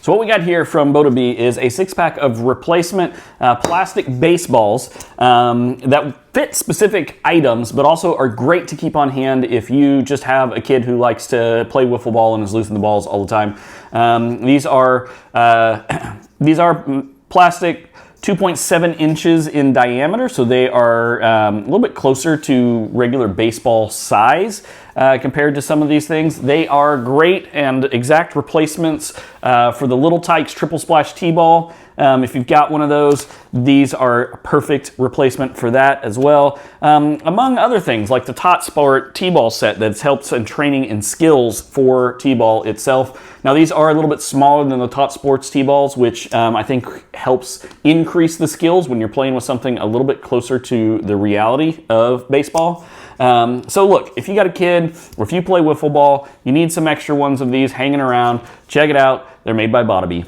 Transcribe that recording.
So what we got here from Botabee is a 6-pack of replacement plastic baseballs that fit specific items, but also are great to keep on hand if you just have a kid who likes to play wiffle ball and is losing the balls all the time. These are plastic, 2.7 inches in diameter, so they are a little bit closer to regular baseball size compared to some of these things. They are great and exact replacements for the little Tikes triple splash T-ball. If you've got one of those, these are a perfect replacement for that as well. Among other things, like the Tot Sport T-ball set that helps in training and skills for T-ball itself. Now these are a little bit smaller than the Tot Sports T-balls, which I think helps increase the skills when you're playing with something a little bit closer to the reality of baseball. So look, if you got a kid or if you play wiffle ball, you need some extra ones of these hanging around, check it out. They're made by Botabee.